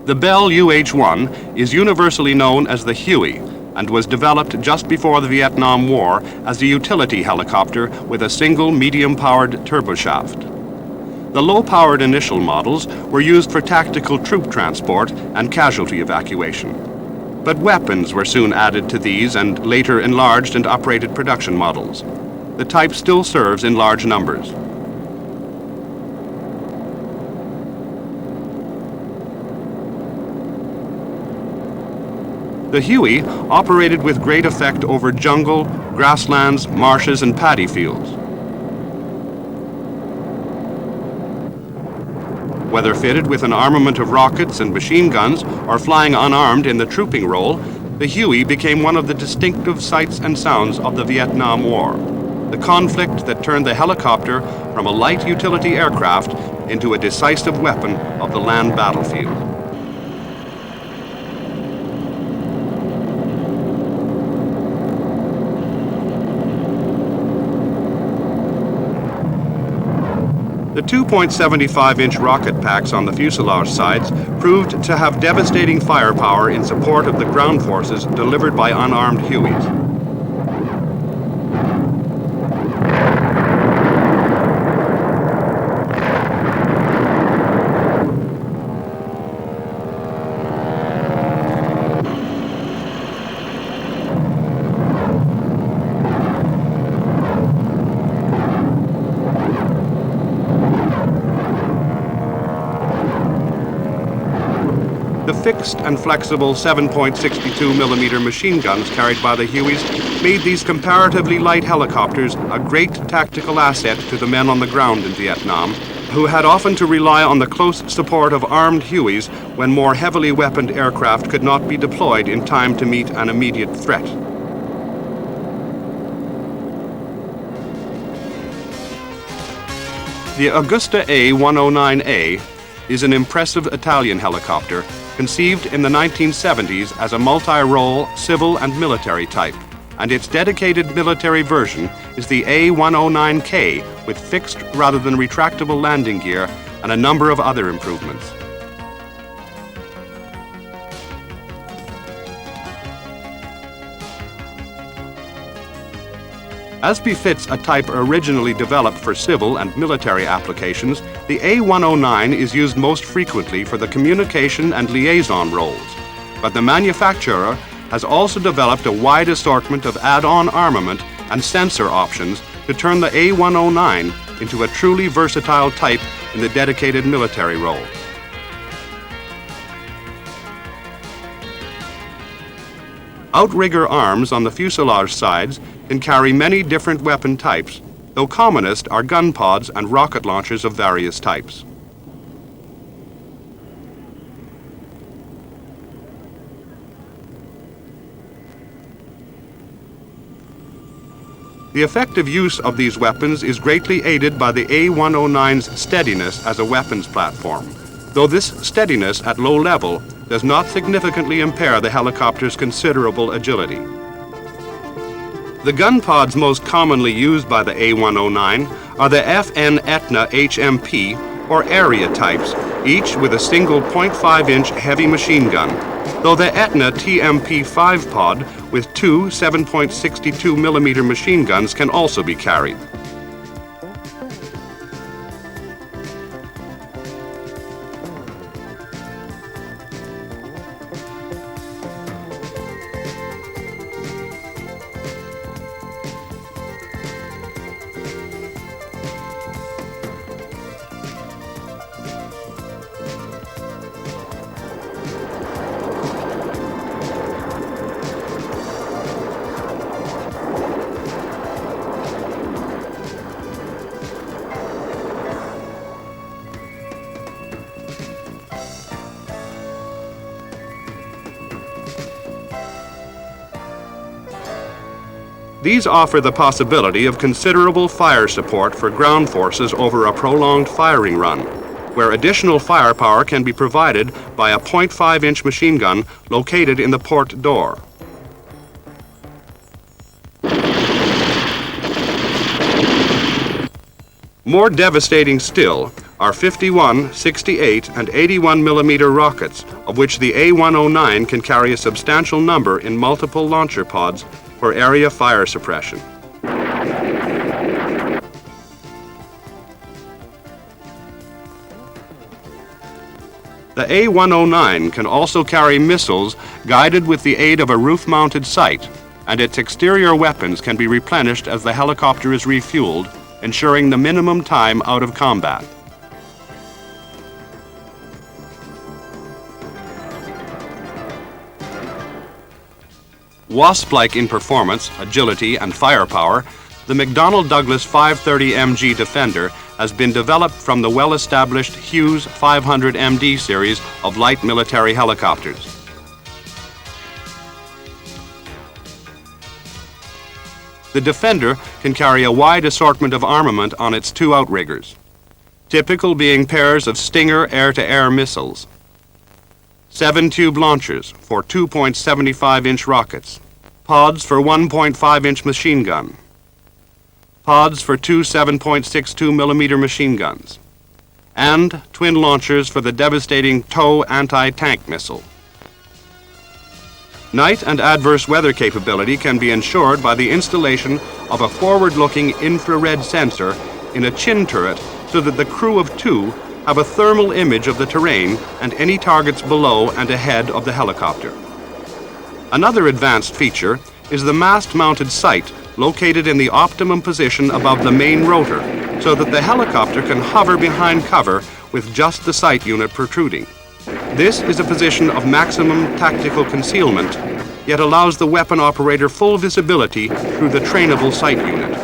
The Bell UH-1 is universally known as the Huey and was developed just before the Vietnam War as a utility helicopter with a single medium-powered turboshaft. The low-powered initial models were used for tactical troop transport and casualty evacuation. But weapons were soon added to these and later enlarged and uprated production models. The type still serves in large numbers. The Huey operated with great effect over jungle, grasslands, marshes, and paddy fields. Whether fitted with an armament of rockets and machine guns or flying unarmed in the trooping role, the Huey became one of the distinctive sights and sounds of the Vietnam War, the conflict that turned the helicopter from a light utility aircraft into a decisive weapon of the land battlefield. The 2.75-inch rocket packs on the fuselage sides proved to have devastating firepower in support of the ground forces delivered by unarmed Hueys. The fixed and flexible 7.62 millimeter machine guns carried by the Hueys made these comparatively light helicopters a great tactical asset to the men on the ground in Vietnam, who had often to rely on the close support of armed Hueys when more heavily weaponed aircraft could not be deployed in time to meet an immediate threat. The Agusta A109A is an impressive Italian helicopter conceived in the 1970s as a multi-role civil and military type, and its dedicated military version is the A109K with fixed rather than retractable landing gear and a number of other improvements. As befits a type originally developed for civil and military applications, the A109 is used most frequently for the communication and liaison roles. But the manufacturer has also developed a wide assortment of add-on armament and sensor options to turn the A109 into a truly versatile type in the dedicated military role. Outrigger arms on the fuselage sides can carry many different weapon types, though commonest are gun pods and rocket launchers of various types. The effective use of these weapons is greatly aided by the A109's steadiness as a weapons platform, though this steadiness at low level does not significantly impair the helicopter's considerable agility. The gun pods most commonly used by the A109 are the FN Etna HMP or Area types, each with a single 0.5-inch heavy machine gun, though the Etna TMP5 pod with two 7.62 millimeter machine guns can also be carried. These offer the possibility of considerable fire support for ground forces over a prolonged firing run, where additional firepower can be provided by a 0.5-inch machine gun located in the port door. More devastating still, are 51, 68, and 81 millimeter rockets, of which the A109 can carry a substantial number in multiple launcher pods for area fire suppression. The A109 can also carry missiles guided with the aid of a roof-mounted sight, and its exterior weapons can be replenished as the helicopter is refueled, ensuring the minimum time out of combat. Wasp-like in performance, agility, and firepower, the McDonnell Douglas 530 MG Defender has been developed from the well-established Hughes 500 MD series of light military helicopters. The Defender can carry a wide assortment of armament on its two outriggers, typical being pairs of Stinger air-to-air missiles, 7-tube launchers for 2.75-inch rockets, pods for 1.5-inch machine gun, pods for two 7.62 millimeter machine guns, and twin launchers for the devastating TOW anti-tank missile. Night and adverse weather capability can be ensured by the installation of a forward-looking infrared sensor in a chin turret so that the crew of two have a thermal image of the terrain and any targets below and ahead of the helicopter. Another advanced feature is the mast-mounted sight located in the optimum position above the main rotor so that the helicopter can hover behind cover with just the sight unit protruding. This is a position of maximum tactical concealment, yet allows the weapon operator full visibility through the trainable sight unit.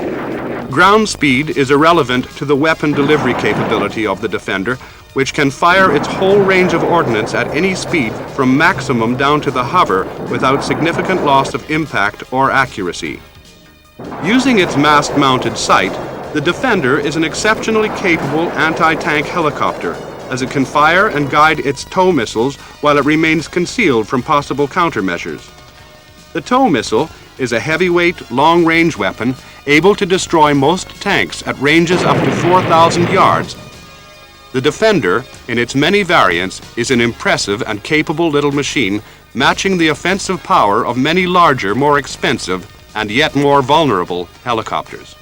Ground speed is irrelevant to the weapon delivery capability of the Defender, which can fire its whole range of ordnance at any speed from maximum down to the hover without significant loss of impact or accuracy. Using its mast-mounted sight, the Defender is an exceptionally capable anti-tank helicopter, as it can fire and guide its TOW missiles while it remains concealed from possible countermeasures. The TOW missile is a heavyweight, long-range weapon able to destroy most tanks at ranges up to 4,000 yards. The Defender, in its many variants, is an impressive and capable little machine, matching the offensive power of many larger, more expensive, and yet more vulnerable helicopters.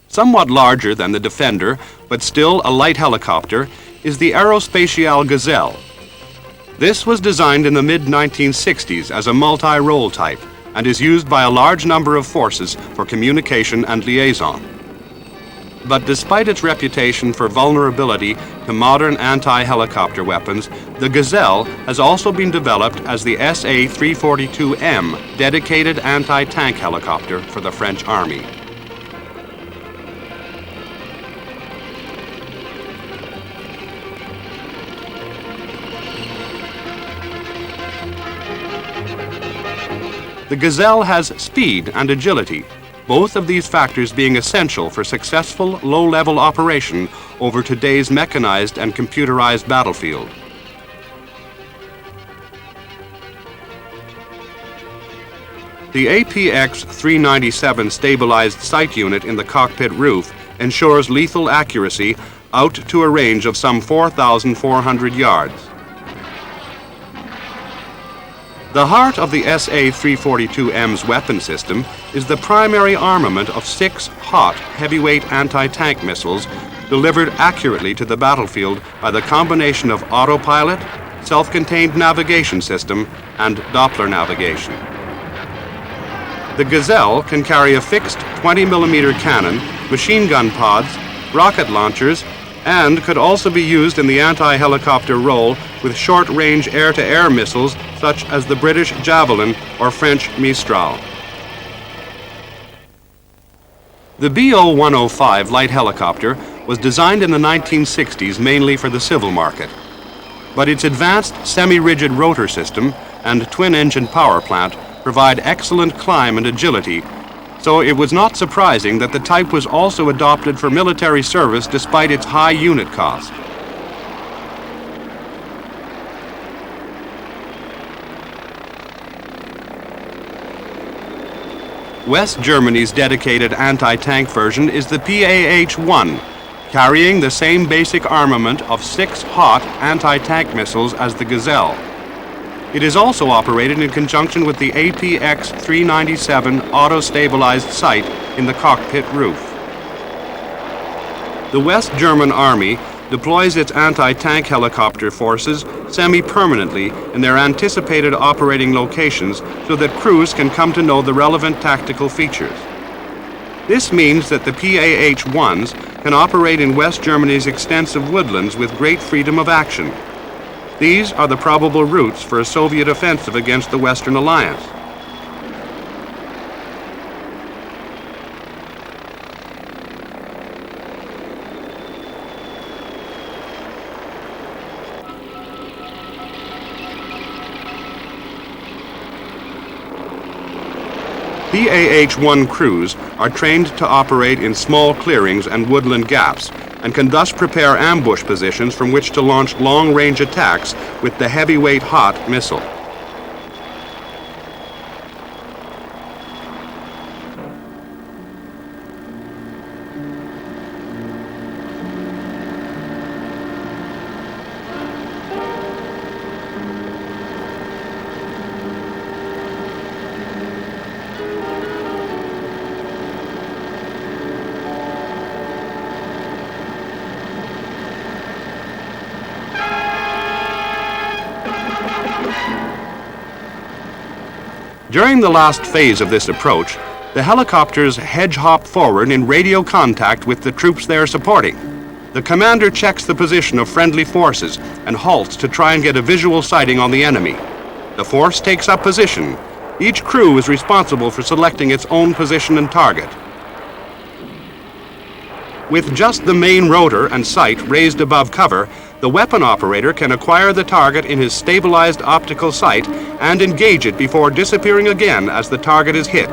Somewhat larger than the Defender, but still a light helicopter, is the Aerospatiale Gazelle. This was designed in the mid-1960s as a multi-role type and is used by a large number of forces for communication and liaison. But despite its reputation for vulnerability to modern anti-helicopter weapons, the Gazelle has also been developed as the SA-342M dedicated anti-tank helicopter for the French Army. The Gazelle has speed and agility, both of these factors being essential for successful low-level operation over today's mechanized and computerized battlefield. The APX-397 stabilized sight unit in the cockpit roof ensures lethal accuracy out to a range of some 4,400 yards. The heart of the SA-342M's weapon system is the primary armament of 6 hot, heavyweight anti-tank missiles delivered accurately to the battlefield by the combination of autopilot, self-contained navigation system, and Doppler navigation. The Gazelle can carry a fixed 20mm cannon, machine gun pods, rocket launchers, and could also be used in the anti-helicopter role with short-range air-to-air missiles such as the British Javelin or French Mistral. The BO-105 light helicopter was designed in the 1960s mainly for the civil market, but its advanced semi-rigid rotor system and twin-engine power plant provide excellent climb and agility, so it was not surprising that the type was also adopted for military service despite its high unit cost. West Germany's dedicated anti-tank version is the PAH-1, carrying the same basic armament of 6 hot anti-tank missiles as the Gazelle. It is also operated in conjunction with the APX-397 auto-stabilized sight in the cockpit roof. The West German Army deploys its anti-tank helicopter forces semi-permanently in their anticipated operating locations so that crews can come to know the relevant tactical features. This means that the PAH-1s can operate in West Germany's extensive woodlands with great freedom of action. These are the probable routes for a Soviet offensive against the Western Alliance. PAH-1 crews are trained to operate in small clearings and woodland gaps and can thus prepare ambush positions from which to launch long-range attacks with the heavyweight hot missile. During the last phase of this approach, the helicopters hedge-hop forward in radio contact with the troops they are supporting. The commander checks the position of friendly forces and halts to try and get a visual sighting on the enemy. The force takes up position. Each crew is responsible for selecting its own position and target. With just the main rotor and sight raised above cover, the weapon operator can acquire the target in his stabilized optical sight and engage it before disappearing again as the target is hit.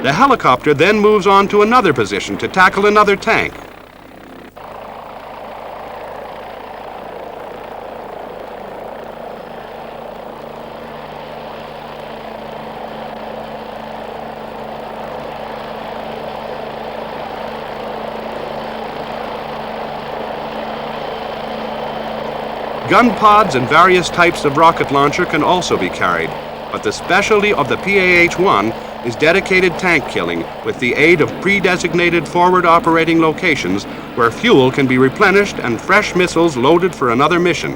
The helicopter then moves on to another position to tackle another tank. Gun pods and various types of rocket launcher can also be carried, but the specialty of the PAH-1 is dedicated tank killing with the aid of pre-designated forward operating locations where fuel can be replenished and fresh missiles loaded for another mission.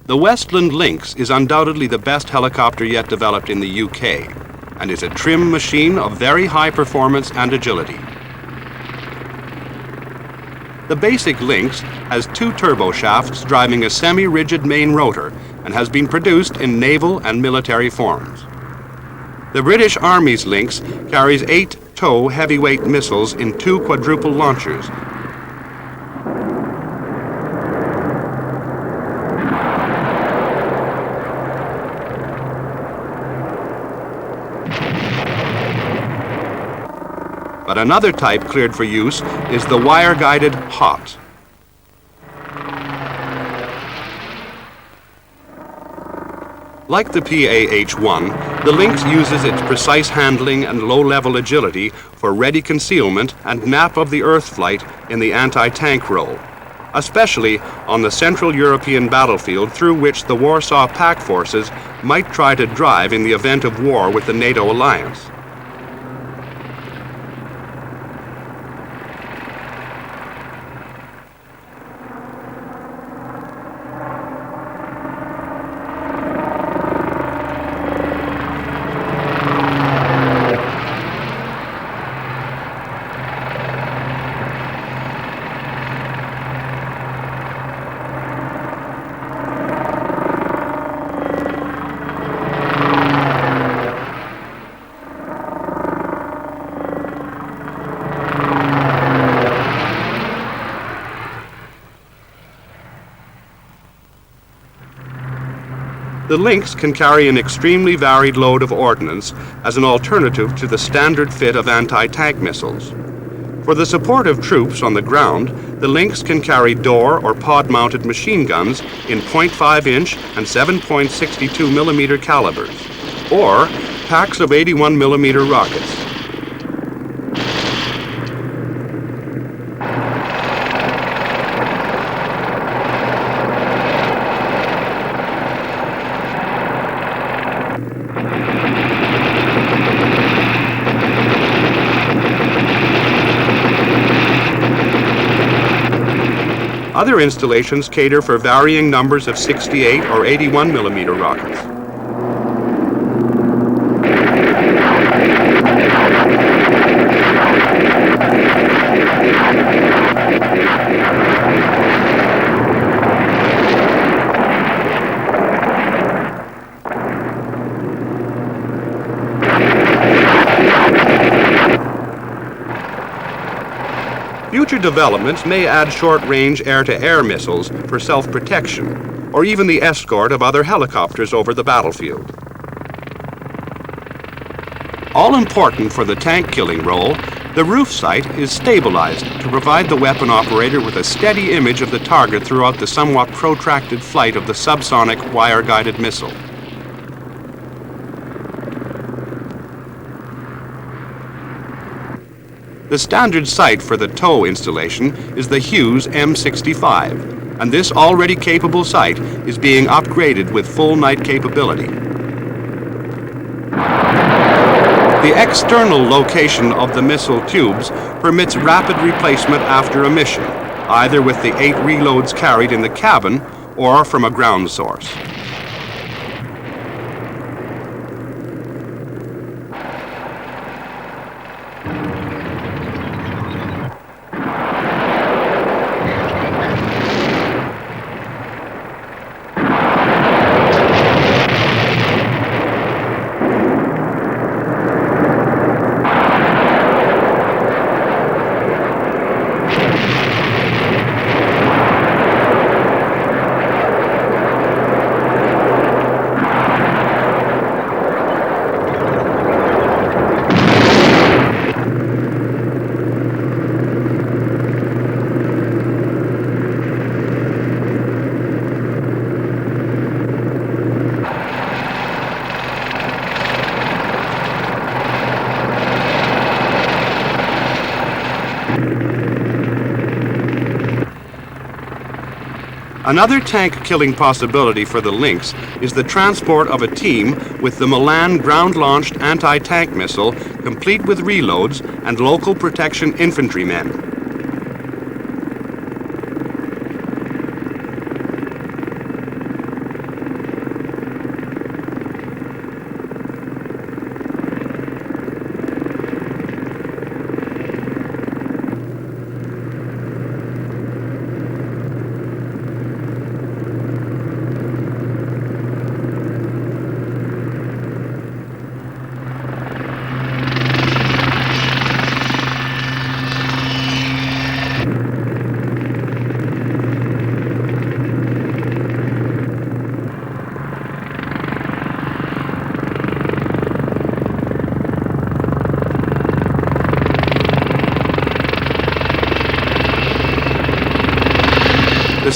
The Westland Lynx is undoubtedly the best helicopter yet developed in the UK, and is a trim machine of very high performance and agility. The basic Lynx has 2 turboshafts driving a semi-rigid main rotor and has been produced in naval and military forms. The British Army's Lynx carries 8 TOW heavyweight missiles in 2 quadruple launchers. but another type cleared for use is the wire-guided HOT. Like the PAH-1, the Lynx uses its precise handling and low-level agility for ready concealment and nap of the earth flight in the anti-tank role, especially on the Central European battlefield through which the Warsaw Pact forces might try to drive in the event of war with the NATO alliance. The Lynx can carry an extremely varied load of ordnance as an alternative to the standard fit of anti-tank missiles. For the support of troops on the ground, the Lynx can carry door or pod-mounted machine guns in .5-inch and 7.62 millimeter calibers, or packs of 81 millimeter rockets. Other installations cater for varying numbers of 68 or 81 millimeter rockets. Future developments may add short-range air-to-air missiles for self-protection, or even the escort of other helicopters over the battlefield. All important for the tank-killing role, the roof sight is stabilized to provide the weapon operator with a steady image of the target throughout the somewhat protracted flight of the subsonic wire-guided missile. The standard sight for the TOW installation is the Hughes M65, and this already capable sight is being upgraded with full night capability. The external location of the missile tubes permits rapid replacement after a mission, either with the 8 reloads carried in the cabin or from a ground source. Another tank-killing possibility for the Lynx is the transport of a team with the Milan ground-launched anti-tank missile, complete with reloads and local protection infantrymen.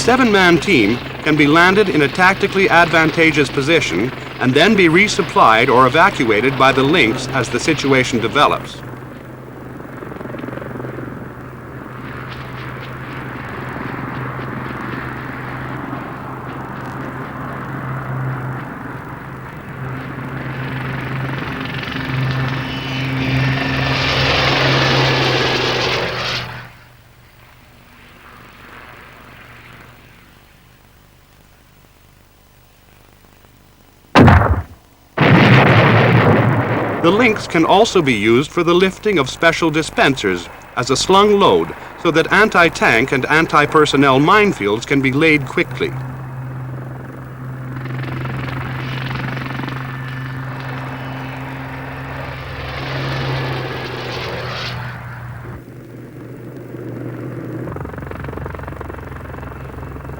seven-man team can be landed in a tactically advantageous position and then be resupplied or evacuated by the Lynx as the situation develops. The Lynx can also be used for the lifting of special dispensers as a slung load so that anti-tank and anti-personnel minefields can be laid quickly.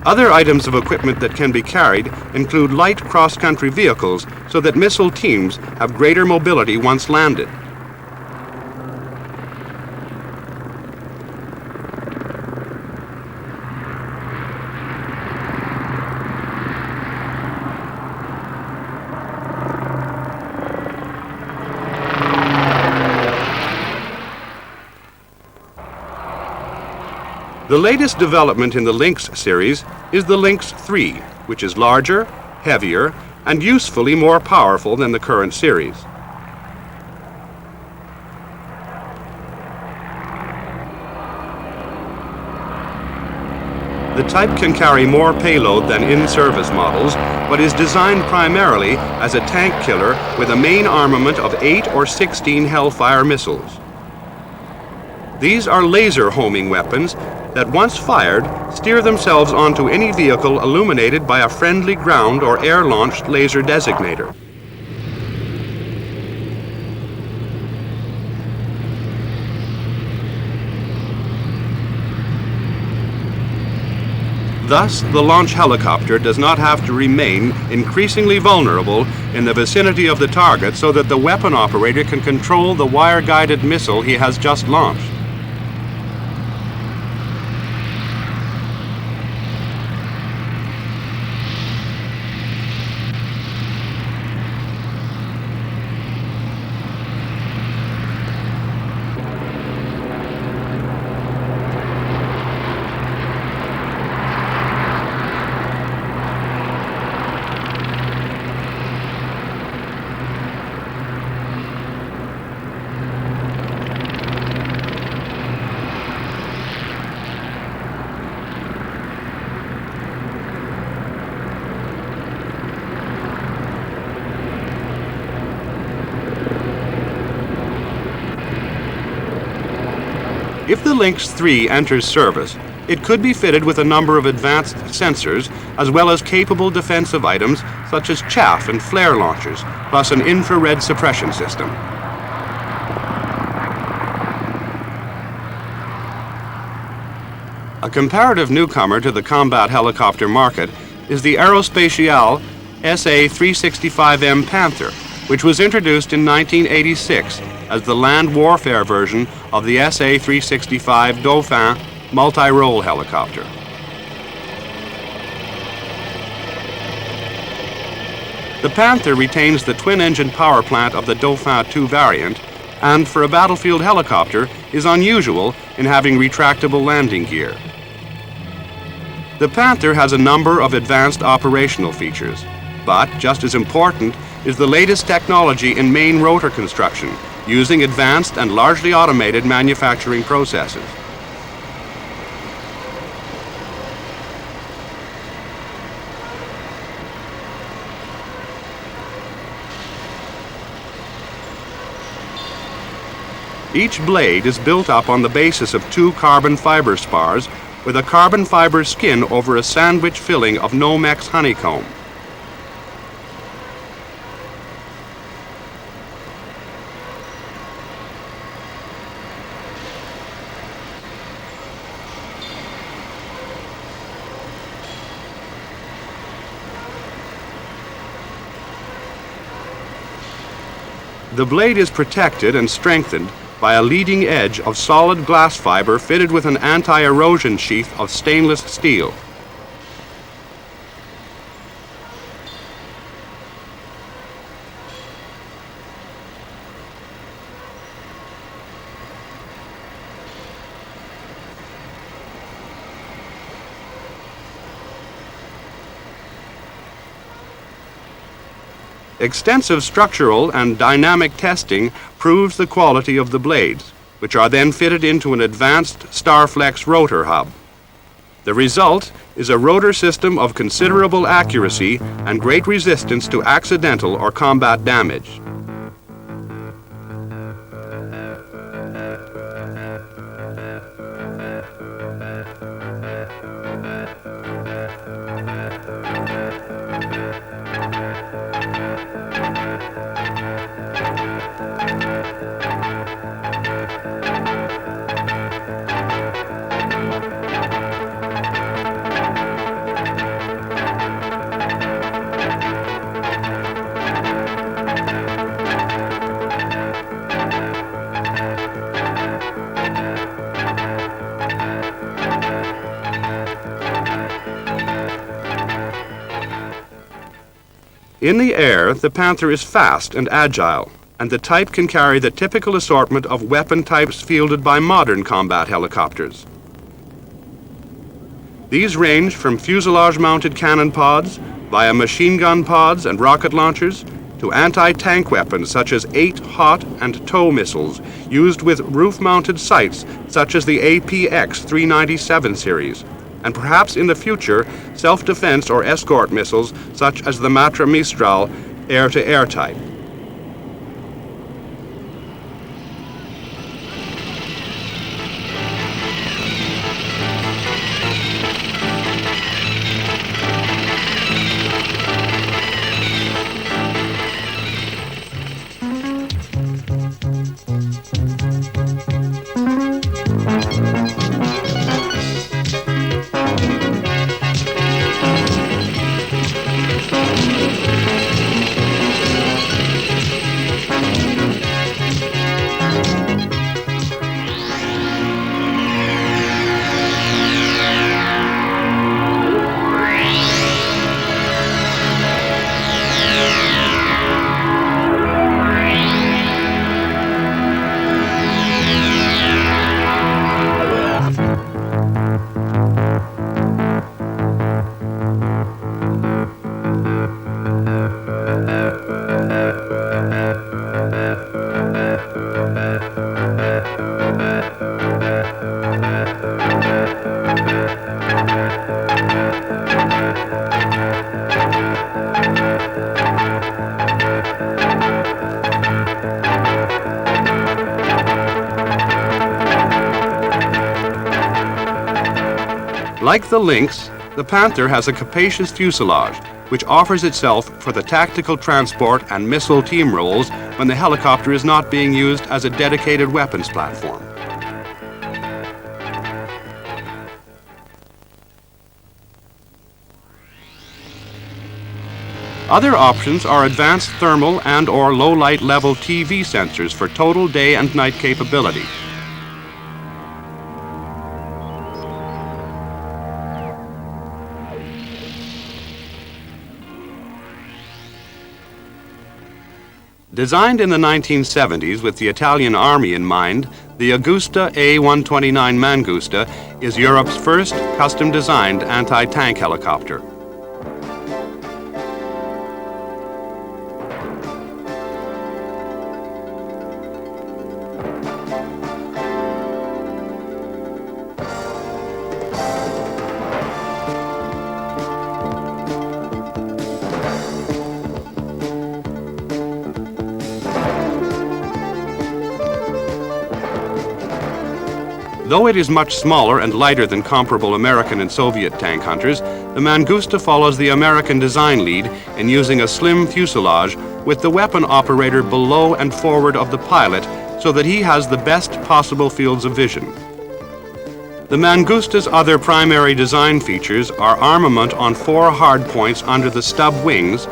Other items of equipment that can be carried include light cross-country vehicles so that missile teams have greater mobility once landed. The latest development in the Lynx series is the Lynx III, which is larger, heavier, and usefully more powerful than the current series. The type can carry more payload than in-service models, but is designed primarily as a tank killer with a main armament of 8 or 16 Hellfire missiles. These are laser homing weapons that, once fired, steer themselves onto any vehicle illuminated by a friendly ground or air-launched laser designator. Thus, the launch helicopter does not have to remain increasingly vulnerable in the vicinity of the target so that the weapon operator can control the wire-guided missile he has just launched. If the Lynx III enters service, it could be fitted with a number of advanced sensors, as well as capable defensive items such as chaff and flare launchers, plus an infrared suppression system. A comparative newcomer to the combat helicopter market is the Aerospatiale SA-365M Panther, which was introduced in 1986 as the land warfare version of the SA-365 Dauphin multi-role helicopter. The Panther retains the twin-engine power plant of the Dauphin II variant, and for a battlefield helicopter is unusual in having retractable landing gear. The Panther has a number of advanced operational features, but just as important is the latest technology in main rotor construction, using advanced and largely automated manufacturing processes. Each blade is built up on the basis of 2 carbon fiber spars with a carbon fiber skin over a sandwich filling of Nomex honeycomb. The blade is protected and strengthened by a leading edge of solid glass fiber fitted with an anti-erosion sheath of stainless steel. Extensive structural and dynamic testing proves the quality of the blades, which are then fitted into an advanced Starflex rotor hub. The result is a rotor system of considerable accuracy and great resistance to accidental or combat damage. In the air, the Panther is fast and agile, and the type can carry the typical assortment of weapon types fielded by modern combat helicopters. These range from fuselage-mounted cannon pods, via machine gun pods and rocket launchers, to anti-tank weapons such as 8 hot and tow missiles used with roof-mounted sights such as the APX-397 series, and perhaps in the future, self-defense or escort missiles such as the Matra Mistral air-to-air type. Like the Lynx, the Panther has a capacious fuselage, which offers itself for the tactical transport and missile team roles when the helicopter is not being used as a dedicated weapons platform. Other options are advanced thermal and/or low-light level TV sensors for total day and night capability. Designed in the 1970s with the Italian Army in mind, the Agusta A129 Mangusta is Europe's first custom-designed anti-tank helicopter. Though it is much smaller and lighter than comparable American and Soviet tank hunters, the Mangusta follows the American design lead in using a slim fuselage with the weapon operator below and forward of the pilot so that he has the best possible fields of vision. The Mangusta's other primary design features are armament on 4 hardpoints under the stub wings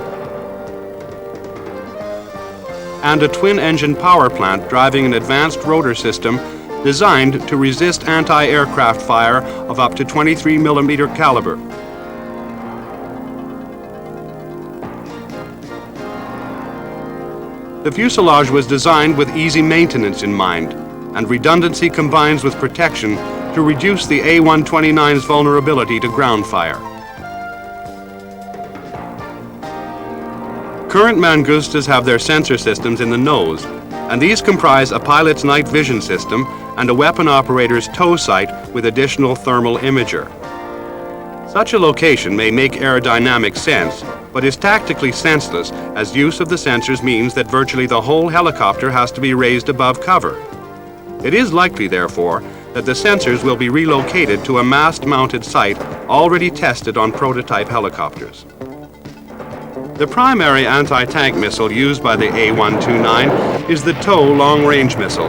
and a twin-engine power plant driving an advanced rotor system designed to resist anti-aircraft fire of up to 23 millimeter caliber. The fuselage was designed with easy maintenance in mind, and redundancy combines with protection to reduce the A129's vulnerability to ground fire. Current Mangustas have their sensor systems in the nose, and these comprise a pilot's night vision system and a weapon operator's tow sight with additional thermal imager. Such a location may make aerodynamic sense, but is tactically senseless, as use of the sensors means that virtually the whole helicopter has to be raised above cover. It is likely, therefore, that the sensors will be relocated to a mast-mounted site already tested on prototype helicopters. The primary anti-tank missile used by the A129 is the TOW long-range missile.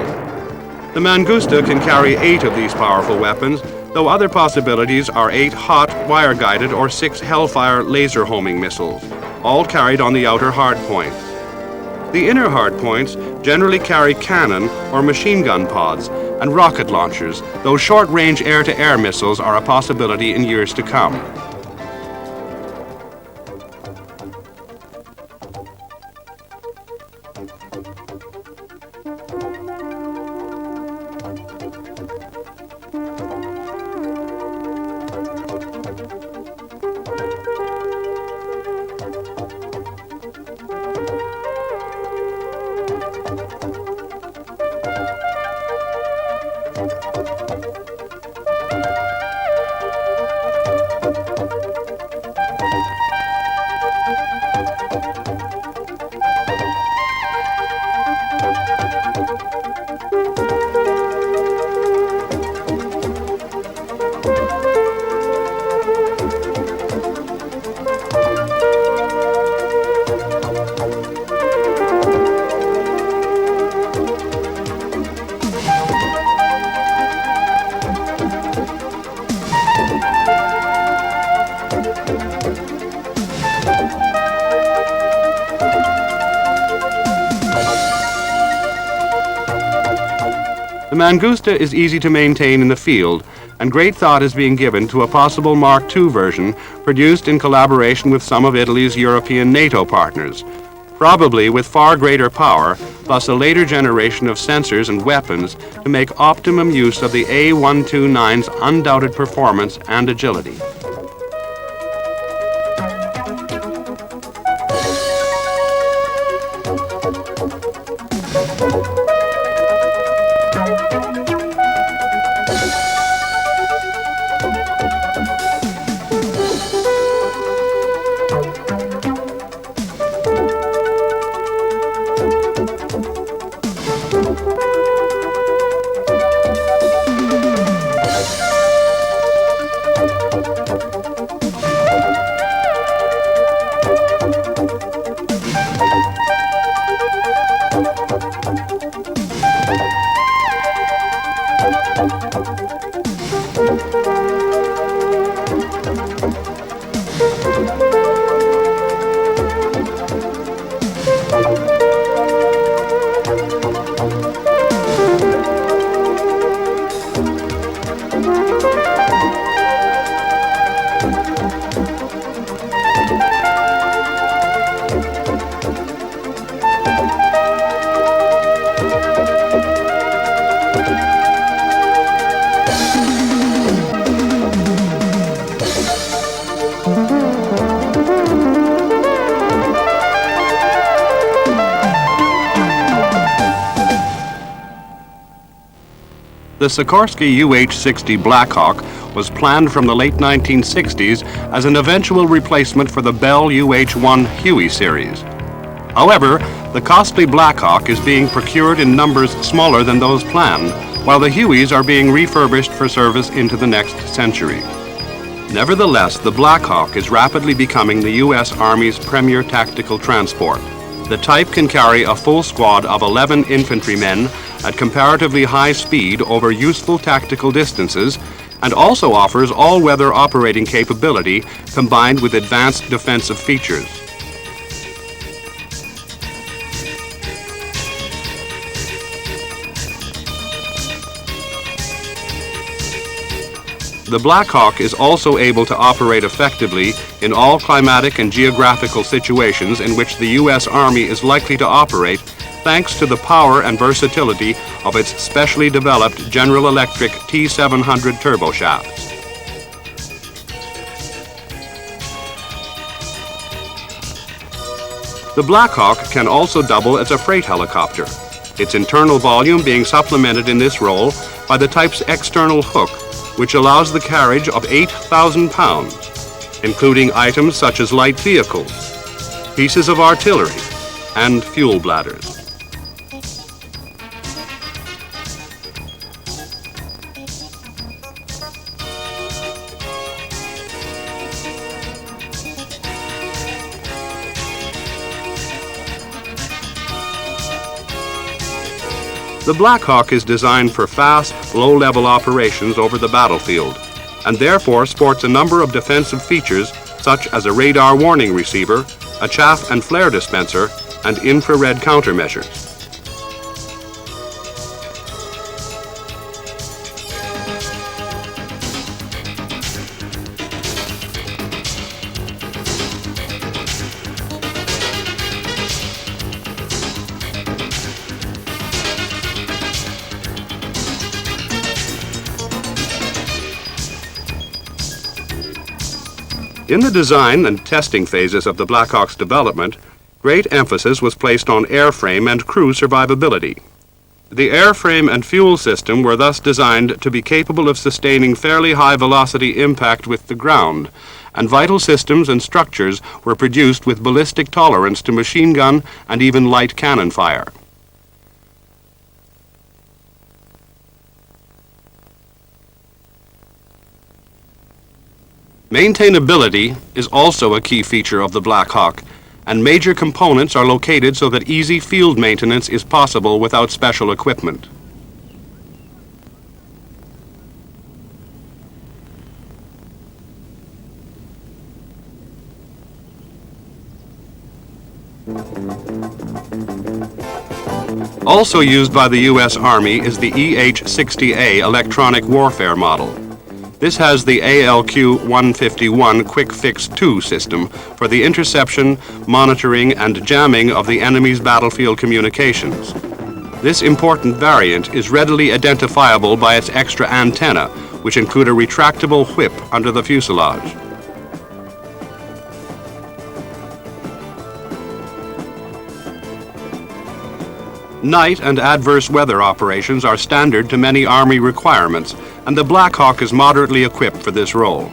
The Mangusta can carry 8 of these powerful weapons, though other possibilities are 8 hot, wire-guided, or 6 Hellfire laser homing missiles, all carried on the outer hardpoints. The inner hardpoints generally carry cannon or machine gun pods and rocket launchers, though short-range air-to-air missiles are a possibility in years to come. The Mangusta is easy to maintain in the field, and great thought is being given to a possible Mark II version produced in collaboration with some of Italy's European NATO partners, probably with far greater power, plus a later generation of sensors and weapons to make optimum use of the A129's undoubted performance and agility. The Sikorsky UH-60 Blackhawk was planned from the late 1960s as an eventual replacement for the Bell UH-1 Huey series. However, the costly Blackhawk is being procured in numbers smaller than those planned, while the Hueys are being refurbished for service into the next century. Nevertheless, the Blackhawk is rapidly becoming the U.S. Army's premier tactical transport. The type can carry a full squad of 11 infantrymen at comparatively high speed over useful tactical distances, and also offers all-weather operating capability combined with advanced defensive features. The Blackhawk is also able to operate effectively in all climatic and geographical situations in which the U.S. Army is likely to operate, thanks to the power and versatility of its specially developed General Electric T700 turboshafts. The Black Hawk can also double as a freight helicopter, its internal volume being supplemented in this role by the type's external hook, which allows the carriage of 8,000 pounds, including items such as light vehicles, pieces of artillery, and fuel bladders. The Black Hawk is designed for fast, low-level operations over the battlefield, and therefore sports a number of defensive features such as a radar warning receiver, a chaff and flare dispenser, and infrared countermeasures. In the design and testing phases of the Black Hawk's development, great emphasis was placed on airframe and crew survivability. The airframe and fuel system were thus designed to be capable of sustaining fairly high velocity impact with the ground, and vital systems and structures were produced with ballistic tolerance to machine gun and even light cannon fire. Maintainability is also a key feature of the Black Hawk, and major components are located so that easy field maintenance is possible without special equipment. Also used by the U.S. Army is the EH-60A electronic warfare model. This has the ALQ-151 Quick Fix 2 system for the interception, monitoring, and jamming of the enemy's battlefield communications. This important variant is readily identifiable by its extra antenna, which include a retractable whip under the fuselage. Night and adverse weather operations are standard to many Army requirements, and the Black Hawk is moderately equipped for this role.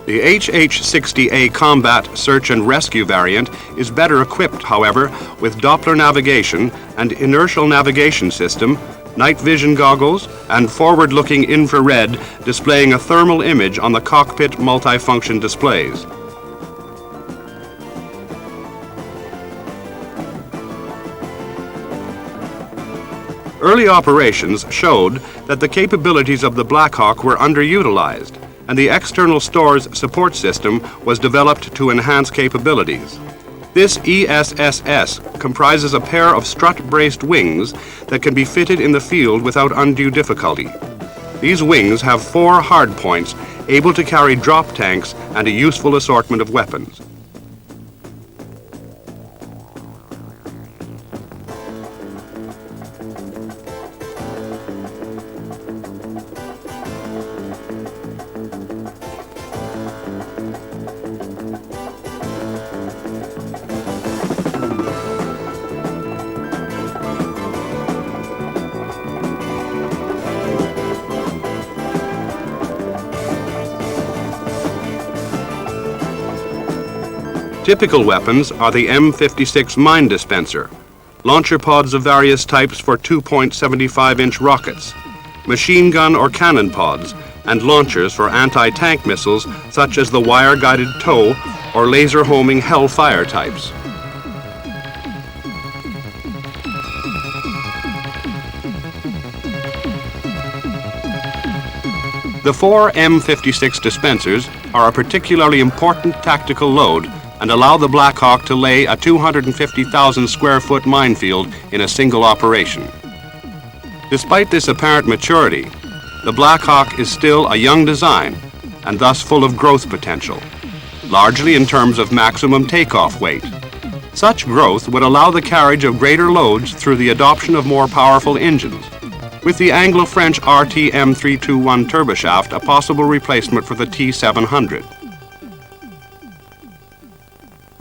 The HH-60A Combat Search and Rescue variant is better equipped, however, with Doppler navigation and inertial navigation system, night vision goggles, and forward-looking infrared displaying a thermal image on the cockpit multifunction displays. Early operations showed that the capabilities of the Black Hawk were underutilized, and the external stores support system was developed to enhance capabilities. This ESSS comprises a pair of strut-braced wings that can be fitted in the field without undue difficulty. These wings have 4 hardpoints able to carry drop tanks and a useful assortment of weapons. Typical weapons are the M56 mine dispenser, launcher pods of various types for 2.75-inch rockets, machine gun or cannon pods, and launchers for anti-tank missiles such as the wire-guided TOW or laser-homing Hellfire types. The 4 M56 dispensers are a particularly important tactical load and allow the Black Hawk to lay a 250,000 square foot minefield in a single operation. Despite this apparent maturity, the Black Hawk is still a young design and thus full of growth potential, largely in terms of maximum takeoff weight. Such growth would allow the carriage of greater loads through the adoption of more powerful engines, with the Anglo-French RTM321 turboshaft a possible replacement for the T700.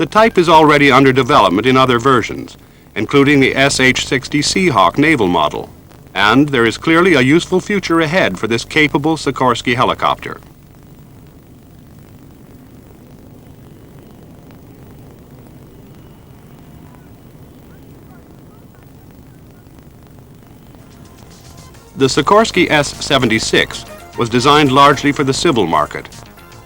The type is already under development in other versions, including the SH-60 Seahawk naval model, and there is clearly a useful future ahead for this capable Sikorsky helicopter. The Sikorsky S-76 was designed largely for the civil market,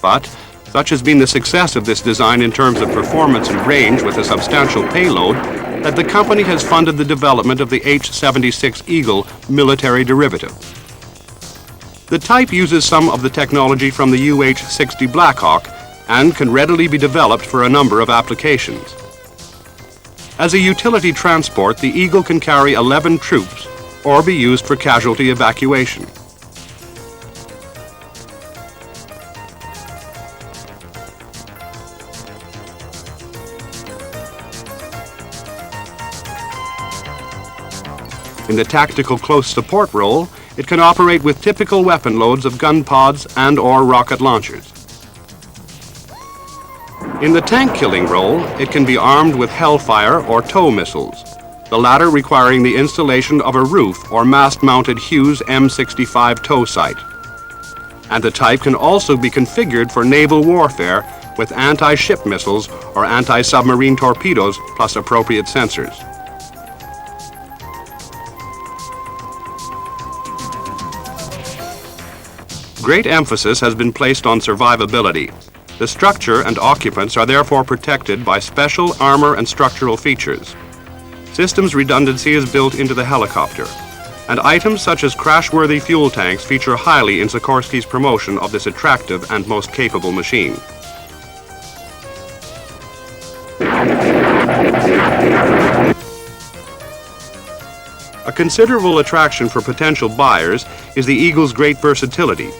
but such has been the success of this design in terms of performance and range with a substantial payload that the company has funded the development of the H-76 Eagle military derivative. The type uses some of the technology from the UH-60 Blackhawk and can readily be developed for a number of applications. As a utility transport, the Eagle can carry 11 troops or be used for casualty evacuation. In the tactical close support role, it can operate with typical weapon loads of gun pods and/or rocket launchers. In the tank-killing role, it can be armed with Hellfire or TOW missiles, the latter requiring the installation of a roof or mast-mounted Hughes M65 tow sight. And the type can also be configured for naval warfare with anti-ship missiles or anti-submarine torpedoes plus appropriate sensors. Great emphasis has been placed on survivability. The structure and occupants are therefore protected by special armor and structural features. Systems redundancy is built into the helicopter, and items such as crash-worthy fuel tanks feature highly in Sikorsky's promotion of this attractive and most capable machine. A considerable attraction for potential buyers is the Eagle's great versatility.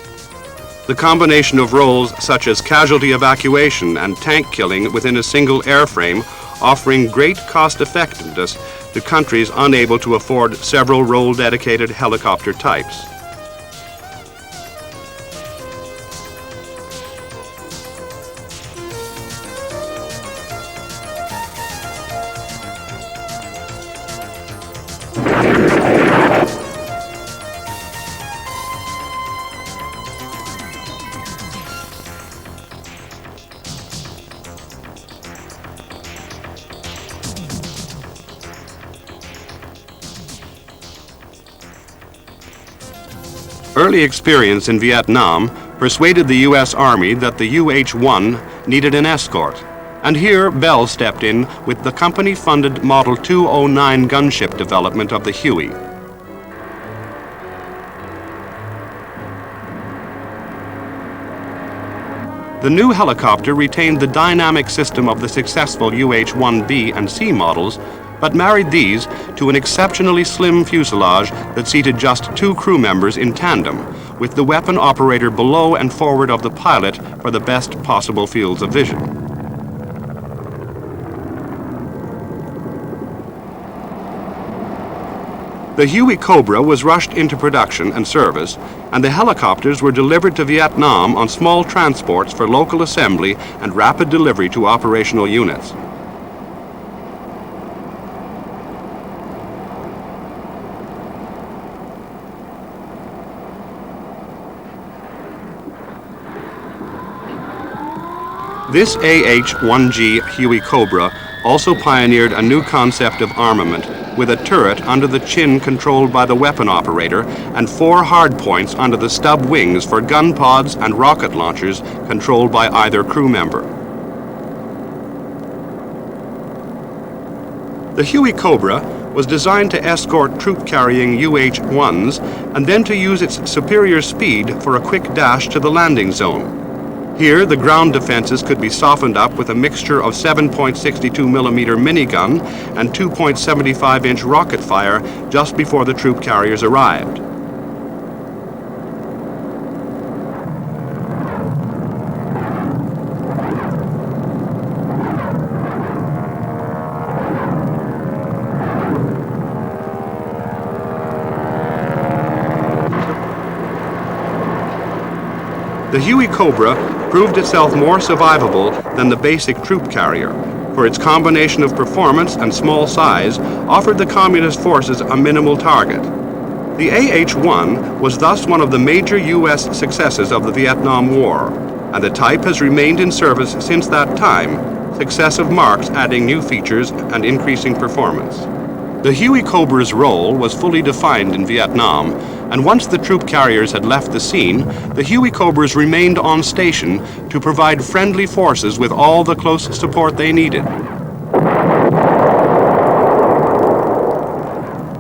The combination of roles such as casualty evacuation and tank killing within a single airframe offering great cost-effectiveness to countries unable to afford several role-dedicated helicopter types. Early experience in Vietnam persuaded the U.S. Army that the UH-1 needed an escort, and here Bell stepped in with the company-funded Model 209 gunship development of the Huey. The new helicopter retained the dynamic system of the successful UH-1B and C models, but married these to an exceptionally slim fuselage that seated just 2 crew members in tandem, with the weapon operator below and forward of the pilot for the best possible fields of vision. The Huey Cobra was rushed into production and service, and the helicopters were delivered to Vietnam on small transports for local assembly and rapid delivery to operational units. This AH-1G Huey Cobra also pioneered a new concept of armament, with a turret under the chin controlled by the weapon operator and 4 hardpoints under the stub wings for gun pods and rocket launchers controlled by either crew member. The Huey Cobra was designed to escort troop-carrying UH-1s and then to use its superior speed for a quick dash to the landing zone. Here, the ground defenses could be softened up with a mixture of 7.62mm minigun and 2.75-inch rocket fire just before the troop carriers arrived. The Huey Cobra proved itself more survivable than the basic troop carrier, for its combination of performance and small size, offered the Communist forces a minimal target. The AH-1 was thus one of the major U.S. successes of the Vietnam War, and the type has remained in service since that time, successive marks adding new features and increasing performance. The Huey Cobra's role was fully defined in Vietnam, and once the troop carriers had left the scene, the Huey Cobras remained on station to provide friendly forces with all the close support they needed.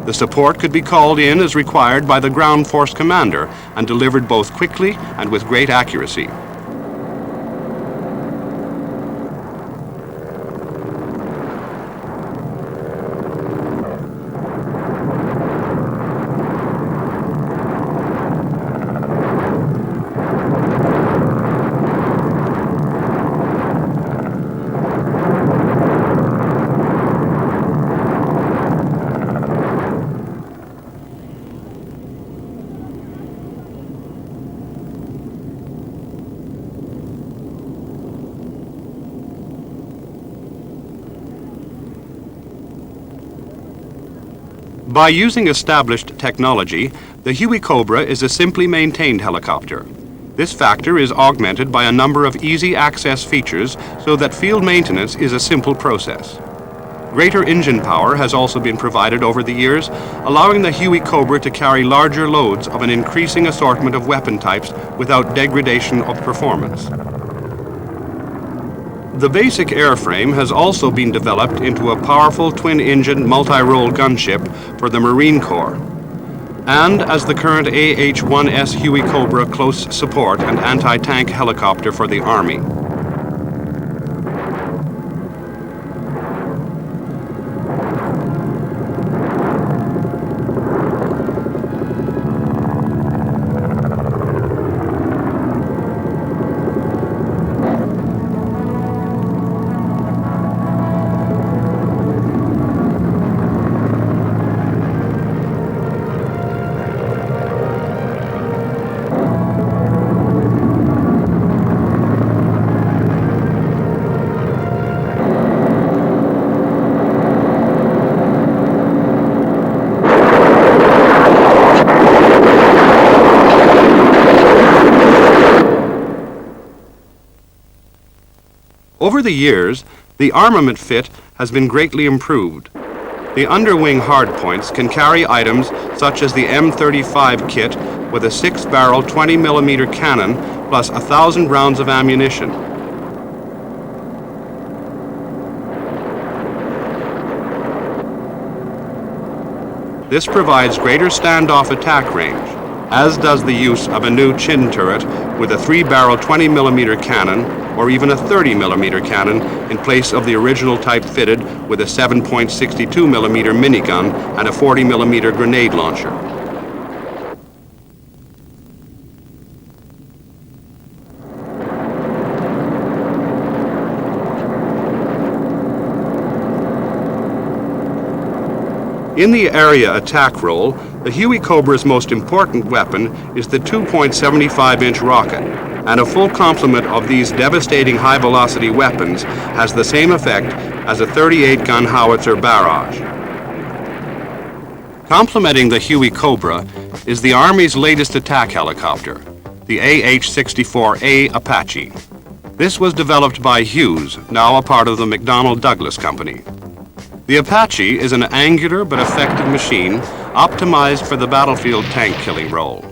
The support could be called in as required by the ground force commander and delivered both quickly and with great accuracy. By using established technology, the Huey Cobra is a simply maintained helicopter. This factor is augmented by a number of easy access features so that field maintenance is a simple process. Greater engine power has also been provided over the years, allowing the Huey Cobra to carry larger loads of an increasing assortment of weapon types without degradation of performance. The basic airframe has also been developed into a powerful twin-engine multi-role gunship for the Marine Corps, and as the current AH-1S Huey Cobra close support and anti-tank helicopter for the Army. Over the years, the armament fit has been greatly improved. The underwing hardpoints can carry items such as the M35 kit with a 6-barrel 20mm cannon plus 1,000 rounds of ammunition. This provides greater standoff attack range, as does the use of a new chin turret with a 3-barrel 20mm cannon or even a 30mm cannon in place of the original type fitted with a 7.62mm minigun and a 40mm grenade launcher. In the area attack role, the Huey Cobra's most important weapon is the 2.75-inch rocket, and a full complement of these devastating high-velocity weapons has the same effect as a 38-gun howitzer barrage. Complementing the Huey Cobra is the Army's latest attack helicopter, the AH-64A Apache. This was developed by Hughes, now a part of the McDonnell Douglas Company. The Apache is an angular but effective machine optimized for the battlefield tank-killing role.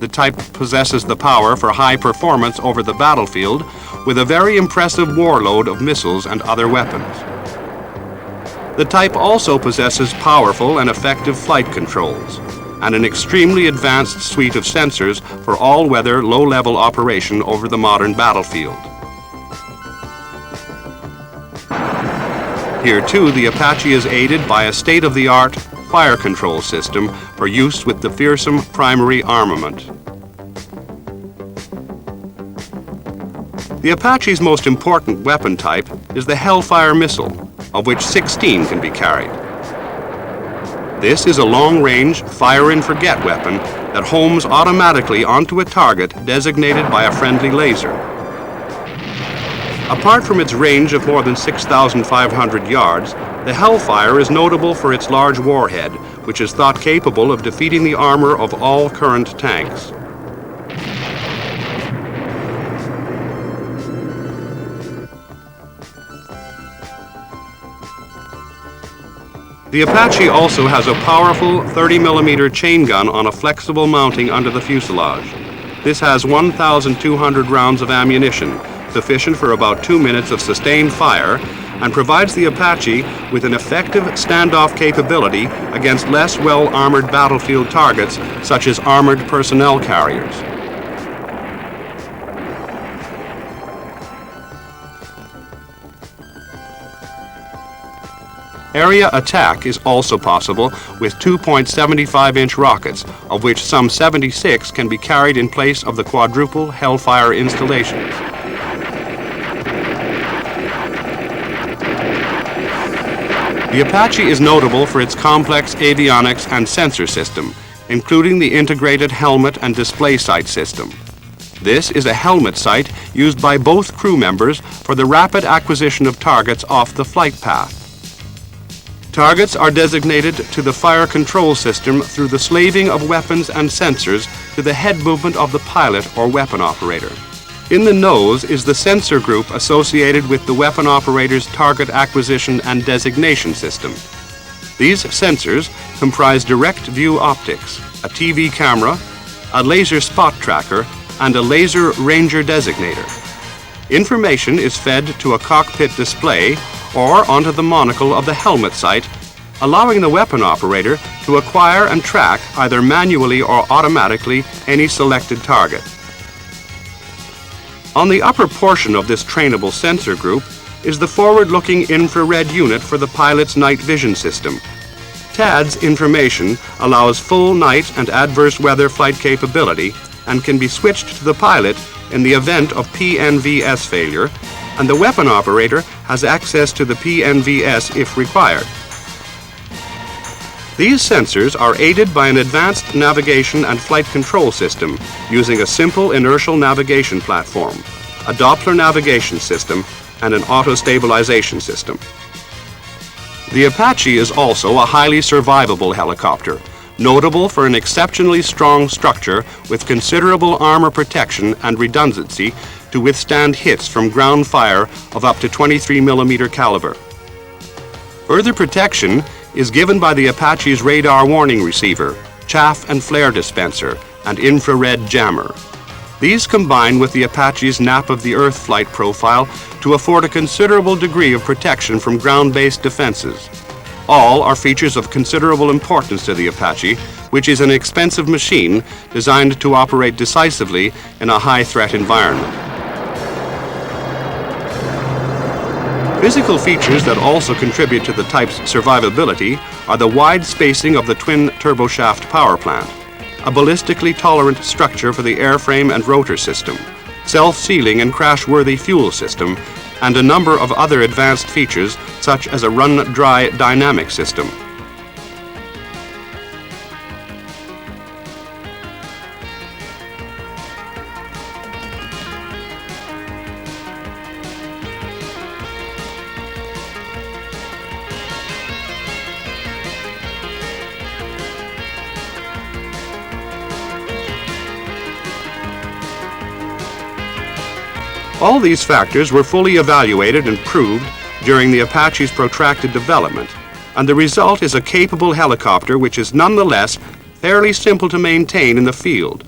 The type possesses the power for high performance over the battlefield with a very impressive warload of missiles and other weapons. The type also possesses powerful and effective flight controls and an extremely advanced suite of sensors for all-weather, low-level operation over the modern battlefield. Here, too, the Apache is aided by a state-of-the-art fire control system for use with the fearsome primary armament. The Apache's most important weapon type is the Hellfire missile, of which 16 can be carried. This is a long-range fire-and-forget weapon that homes automatically onto a target designated by a friendly laser. Apart from its range of more than 6,500 yards, the Hellfire is notable for its large warhead, which is thought capable of defeating the armor of all current tanks. The Apache also has a powerful 30mm chain gun on a flexible mounting under the fuselage. This has 1,200 rounds of ammunition, sufficient for about 2 minutes of sustained fire, and provides the Apache with an effective standoff capability against less well-armored battlefield targets, such as armored personnel carriers. Area attack is also possible with 2.75-inch rockets, of which some 76 can be carried in place of the quadruple Hellfire installations. The Apache is notable for its complex avionics and sensor system, including the integrated helmet and display sight system. This is a helmet sight used by both crew members for the rapid acquisition of targets off the flight path. Targets are designated to the fire control system through the slaving of weapons and sensors to the head movement of the pilot or weapon operator. In the nose is the sensor group associated with the weapon operator's target acquisition and designation system. These sensors comprise direct view optics, a TV camera, a laser spot tracker, and a laser ranger designator. Information is fed to a cockpit display or onto the monocle of the helmet sight, allowing the weapon operator to acquire and track either manually or automatically any selected target. On the upper portion of this trainable sensor group is the forward-looking infrared unit for the pilot's night vision system. TADS information allows full night and adverse weather flight capability and can be switched to the pilot in the event of PNVS failure, and the weapon operator has access to the PNVS if required. These sensors are aided by an advanced navigation and flight control system using a simple inertial navigation platform, a Doppler navigation system, and an auto-stabilization system. The Apache is also a highly survivable helicopter, notable for an exceptionally strong structure with considerable armor protection and redundancy to withstand hits from ground fire of up to 23mm caliber. Further protection is given by the Apache's radar warning receiver, chaff and flare dispenser, and infrared jammer. These combine with the Apache's nap of the earth flight profile to afford a considerable degree of protection from ground-based defenses. All are features of considerable importance to the Apache, which is an expensive machine designed to operate decisively in a high-threat environment. Physical features that also contribute to the type's survivability are the wide spacing of the twin turboshaft power plant, a ballistically tolerant structure for the airframe and rotor system, self-sealing and crash-worthy fuel system, and a number of other advanced features such as a run-dry dynamic system. All these factors were fully evaluated and proved during the Apache's protracted development, and the result is a capable helicopter which is nonetheless fairly simple to maintain in the field.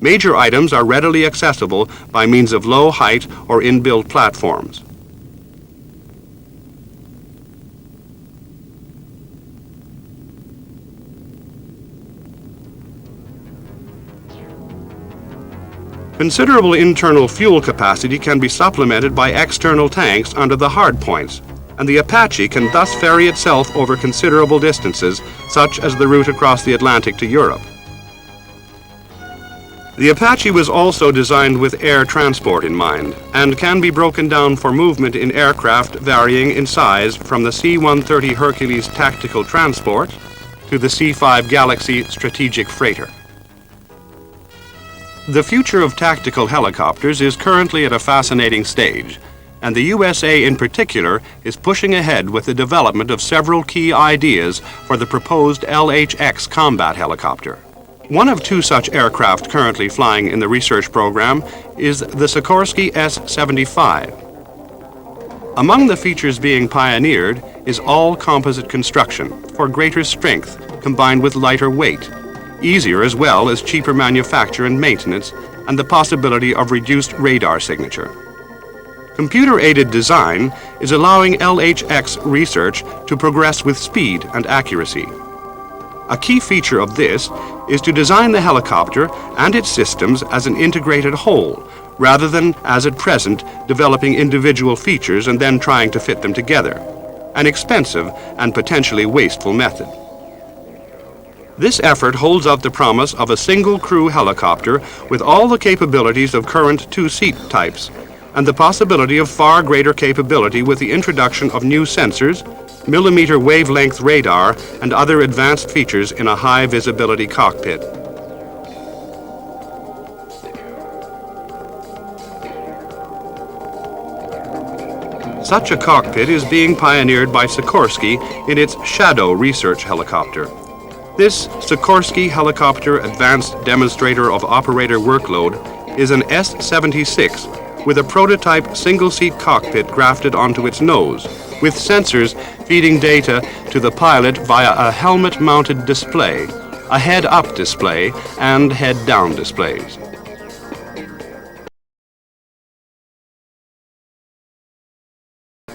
Major items are readily accessible by means of low height or inbuilt platforms. Considerable internal fuel capacity can be supplemented by external tanks under the hardpoints, and the Apache can thus ferry itself over considerable distances, such as the route across the Atlantic to Europe. The Apache was also designed with air transport in mind, and can be broken down for movement in aircraft varying in size from the C-130 Hercules tactical transport to the C-5 Galaxy strategic freighter. The future of tactical helicopters is currently at a fascinating stage, and the USA in particular is pushing ahead with the development of several key ideas for the proposed LHX combat helicopter. One of two such aircraft currently flying in the research program is the Sikorsky S-75. Among the features being pioneered is all-composite construction for greater strength combined with lighter weight, easier as well as cheaper manufacture and maintenance, and the possibility of reduced radar signature. Computer-aided design is allowing LHX research to progress with speed and accuracy. A key feature of this is to design the helicopter and its systems as an integrated whole, rather than, as at present, developing individual features and then trying to fit them together, an expensive and potentially wasteful method. This effort holds out the promise of a single crew helicopter with all the capabilities of current two-seat types, and the possibility of far greater capability with the introduction of new sensors, millimeter wavelength radar, and other advanced features in a high visibility cockpit. Such a cockpit is being pioneered by Sikorsky in its Shadow research helicopter. This Sikorsky Helicopter Advanced Demonstrator of Operator Workload is an S-76 with a prototype single-seat cockpit grafted onto its nose, with sensors feeding data to the pilot via a helmet-mounted display, a head-up display, and head-down displays.